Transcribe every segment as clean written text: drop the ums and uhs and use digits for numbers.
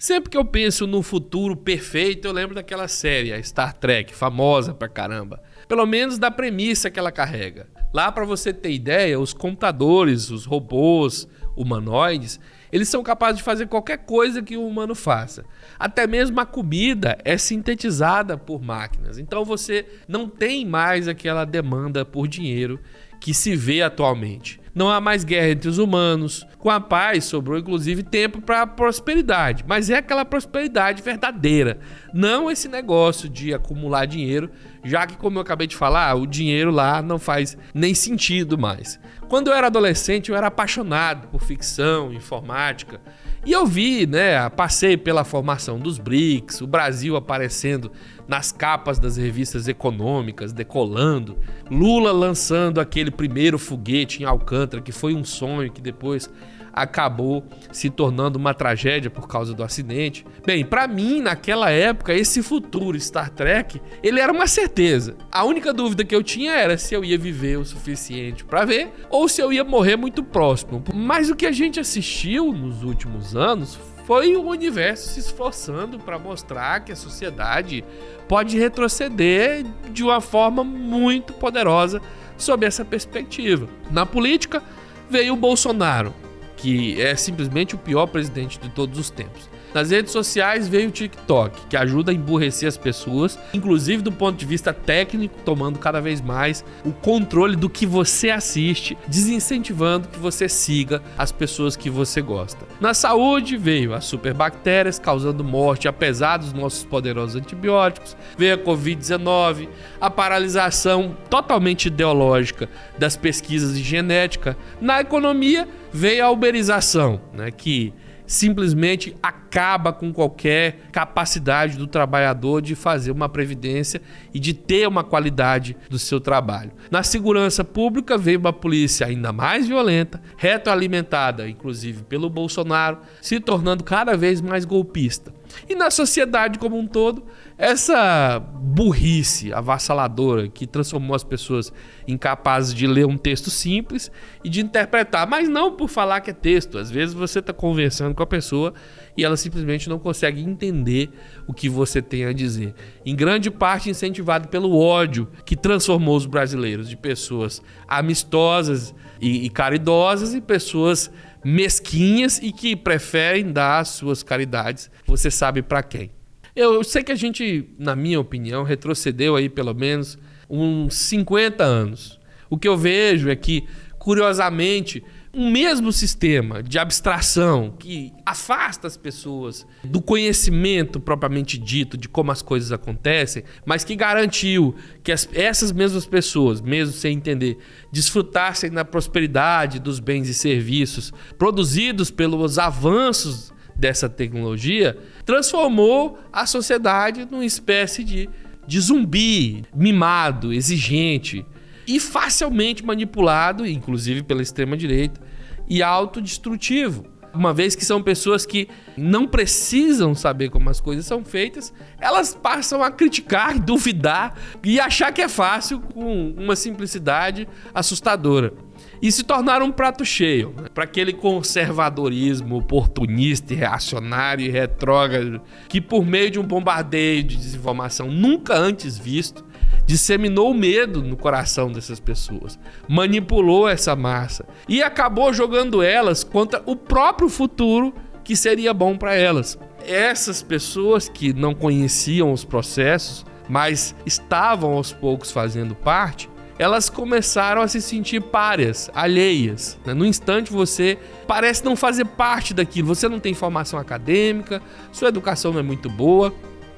Sempre que eu penso no futuro perfeito, eu lembro daquela série, a Star Trek, famosa pra caramba. Pelo menos da premissa que ela carrega. Lá, pra você ter ideia, os computadores, os robôs, humanoides, eles são capazes de fazer qualquer coisa que o humano faça. Até mesmo a comida é sintetizada por máquinas. Então você não tem mais aquela demanda por dinheiro que se vê atualmente. Não há mais guerra entre os humanos. Com a paz sobrou inclusive tempo para prosperidade, mas é aquela prosperidade verdadeira, não esse negócio de acumular dinheiro, já que, como eu acabei de falar, o dinheiro lá não faz nem sentido mais. Quando eu era adolescente, eu era apaixonado por ficção, informática, e eu vi, passei pela formação dos BRICS, o Brasil aparecendo nas capas das revistas econômicas, decolando, Lula lançando aquele primeiro foguete em Alcântara, que foi um sonho que depois acabou se tornando uma tragédia por causa do acidente. Bem, pra mim, naquela época, esse futuro Star Trek, ele era uma certeza. A única dúvida que eu tinha era se eu ia viver o suficiente pra ver ou se eu ia morrer muito próximo. Mas o que a gente assistiu nos últimos anos foi o universo se esforçando para mostrar que a sociedade pode retroceder de uma forma muito poderosa sob essa perspectiva. Na política, veio o Bolsonaro, que é simplesmente o pior presidente de todos os tempos. Nas redes sociais veio o TikTok, que ajuda a emburrecer as pessoas, inclusive do ponto de vista técnico, tomando cada vez mais o controle do que você assiste, desincentivando que você siga as pessoas que você gosta. Na saúde veio as superbactérias causando morte, apesar dos nossos poderosos antibióticos, veio a Covid-19, a paralisação totalmente ideológica das pesquisas de genética. Na economia veio a uberização, que simplesmente acaba com qualquer capacidade do trabalhador de fazer uma previdência e de ter uma qualidade do seu trabalho. Na segurança pública veio uma polícia ainda mais violenta, retroalimentada inclusive pelo Bolsonaro, se tornando cada vez mais golpista. E na sociedade como um todo, essa burrice avassaladora que transformou as pessoas incapazes de ler um texto simples e de interpretar, mas não por falar que é texto. Às vezes você está conversando com a pessoa e ela simplesmente não consegue entender o que você tem a dizer. Em grande parte incentivado pelo ódio que transformou os brasileiros de pessoas amistosas e caridosas em pessoas mesquinhas e que preferem dar as suas caridades, você sabe para quem. Eu sei que a gente, na minha opinião, retrocedeu aí pelo menos uns 50 anos. O que eu vejo é que, curiosamente, um mesmo sistema de abstração que afasta as pessoas do conhecimento propriamente dito de como as coisas acontecem, mas que garantiu que essas mesmas pessoas, mesmo sem entender, desfrutassem da prosperidade dos bens e serviços produzidos pelos avanços dessa tecnologia, transformou a sociedade numa espécie de zumbi, mimado, exigente e facilmente manipulado, inclusive pela extrema-direita, e autodestrutivo. Uma vez que são pessoas que não precisam saber como as coisas são feitas, elas passam a criticar, duvidar e achar que é fácil com uma simplicidade assustadora. E se tornaram um prato cheio para aquele conservadorismo oportunista, reacionário e retrógrado que, por meio de um bombardeio de desinformação nunca antes visto, disseminou o medo no coração dessas pessoas, manipulou essa massa e acabou jogando elas contra o próprio futuro que seria bom para elas. Essas pessoas que não conheciam os processos, mas estavam aos poucos fazendo parte, elas começaram a se sentir párias, alheias. No instante você parece não fazer parte daquilo, você não tem formação acadêmica, sua educação não é muito boa.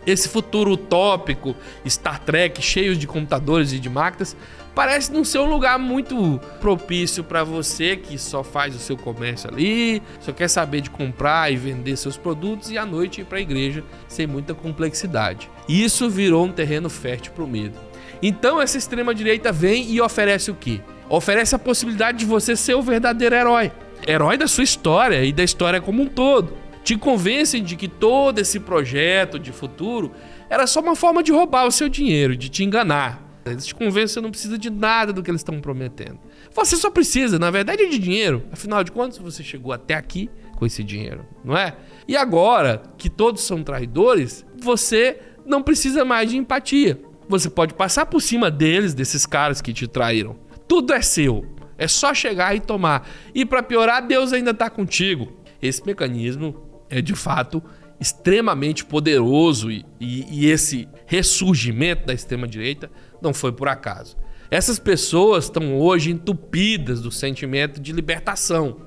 Esse futuro utópico, Star Trek, cheio de computadores e de máquinas, parece não ser um lugar muito propício para você que só faz o seu comércio ali, só quer saber de comprar e vender seus produtos e à noite ir para a igreja sem muita complexidade. Isso virou um terreno fértil para o medo. Então essa extrema-direita vem e oferece o quê? Oferece a possibilidade de você ser o verdadeiro herói. Herói da sua história e da história como um todo. Te convencem de que todo esse projeto de futuro era só uma forma de roubar o seu dinheiro, de te enganar. Eles te convencem que você não precisa de nada do que eles estão prometendo. Você só precisa, na verdade, de dinheiro. Afinal de contas, você chegou até aqui com esse dinheiro, não é? E agora que todos são traidores, você não precisa mais de empatia. Você pode passar por cima deles, desses caras que te traíram. Tudo é seu. É só chegar e tomar. E para piorar, Deus ainda está contigo. Esse mecanismo é de fato extremamente poderoso e esse ressurgimento da extrema-direita não foi por acaso. Essas pessoas estão hoje entupidas do sentimento de libertação.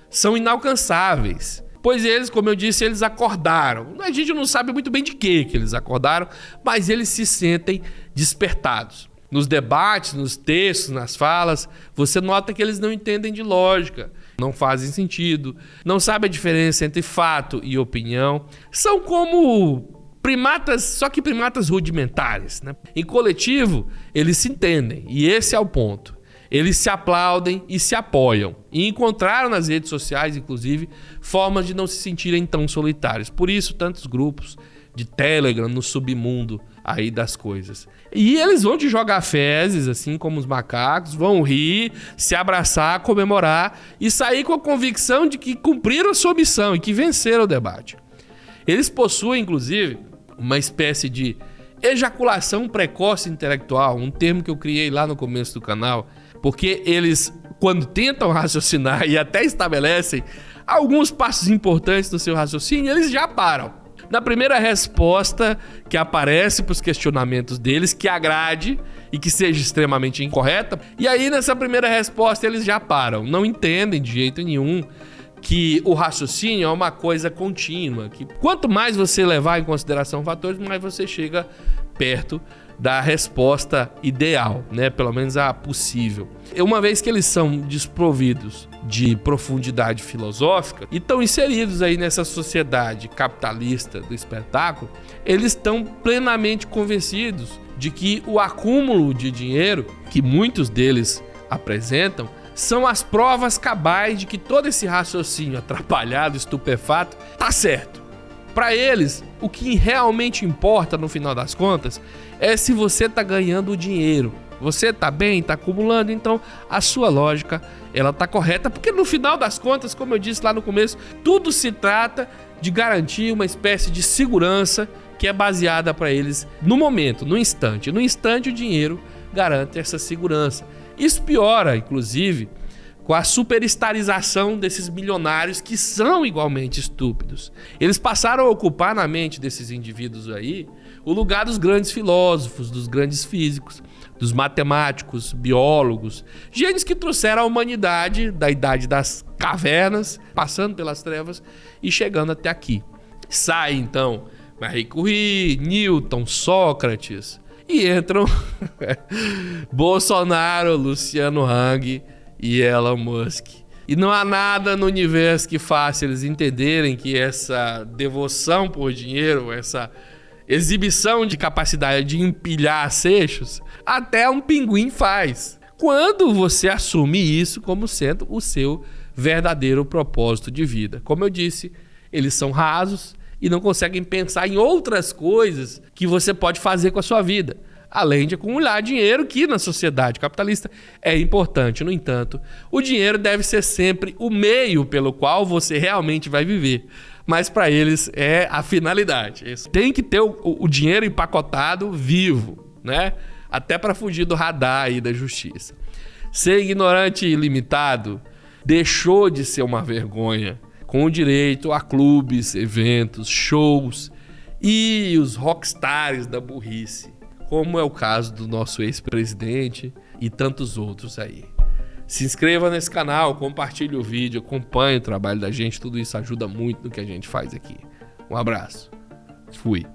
São inalcançáveis. Pois eles, como eu disse, eles acordaram. A gente não sabe muito bem de que eles acordaram, mas eles se sentem despertados. Nos debates, nos textos, nas falas, você nota que eles não entendem de lógica, não fazem sentido, não sabem a diferença entre fato e opinião. São como primatas, só que primatas rudimentares, né? Em coletivo, eles se entendem, e esse é o ponto. Eles se aplaudem e se apoiam. E encontraram nas redes sociais, inclusive, formas de não se sentirem tão solitários. Por isso, tantos grupos de Telegram no submundo aí das coisas. E eles vão te jogar fezes, assim como os macacos, vão rir, se abraçar, comemorar e sair com a convicção de que cumpriram a sua missão e que venceram o debate. Eles possuem, inclusive, uma espécie de ejaculação precoce intelectual, um termo que eu criei lá no começo do canal, porque eles, quando tentam raciocinar e até estabelecem alguns passos importantes no seu raciocínio, eles já param. Na primeira resposta que aparece para os questionamentos deles, que agrade e que seja extremamente incorreta, e aí nessa primeira resposta eles já param, não entendem de jeito nenhum que o raciocínio é uma coisa contínua, que quanto mais você levar em consideração fatores, mais você chega perto da resposta ideal, né? Pelo menos a possível. Uma vez que eles são desprovidos de profundidade filosófica e estão inseridos aí nessa sociedade capitalista do espetáculo, eles estão plenamente convencidos de que o acúmulo de dinheiro que muitos deles apresentam são as provas cabais de que todo esse raciocínio atrapalhado, estupefato, tá certo. Para eles, o que realmente importa no final das contas é se você tá ganhando dinheiro. Você tá bem, tá acumulando, então a sua lógica ela tá correta, porque no final das contas, como eu disse lá no começo, tudo se trata de garantir uma espécie de segurança que é baseada para eles no momento, no instante. No instante o dinheiro garante essa segurança. Isso piora, inclusive, com a superestarização desses milionários que são igualmente estúpidos. Eles passaram a ocupar na mente desses indivíduos aí o lugar dos grandes filósofos, dos grandes físicos, dos matemáticos, biólogos, gênios que trouxeram a humanidade da idade das cavernas, passando pelas trevas e chegando até aqui. Sai então Marie Curie, Newton, Sócrates e entram Bolsonaro, Luciano Hang e Elon Musk. E não há nada no universo que faça eles entenderem que essa devoção por dinheiro, essa exibição de capacidade de empilhar seixos, até um pinguim faz. Quando você assume isso como sendo o seu verdadeiro propósito de vida. Como eu disse, eles são rasos e não conseguem pensar em outras coisas que você pode fazer com a sua vida, além de acumular dinheiro, que na sociedade capitalista é importante. No entanto, o dinheiro deve ser sempre o meio pelo qual você realmente vai viver. Mas para eles é a finalidade. Tem que ter o dinheiro empacotado vivo, né? Até para fugir do radar aí da justiça. Ser ignorante e limitado deixou de ser uma vergonha, com o direito a clubes, eventos, shows e os rockstars da burrice, como é o caso do nosso ex-presidente e tantos outros aí. Se inscreva nesse canal, compartilhe o vídeo, acompanhe o trabalho da gente, tudo isso ajuda muito no que a gente faz aqui. Um abraço. Fui.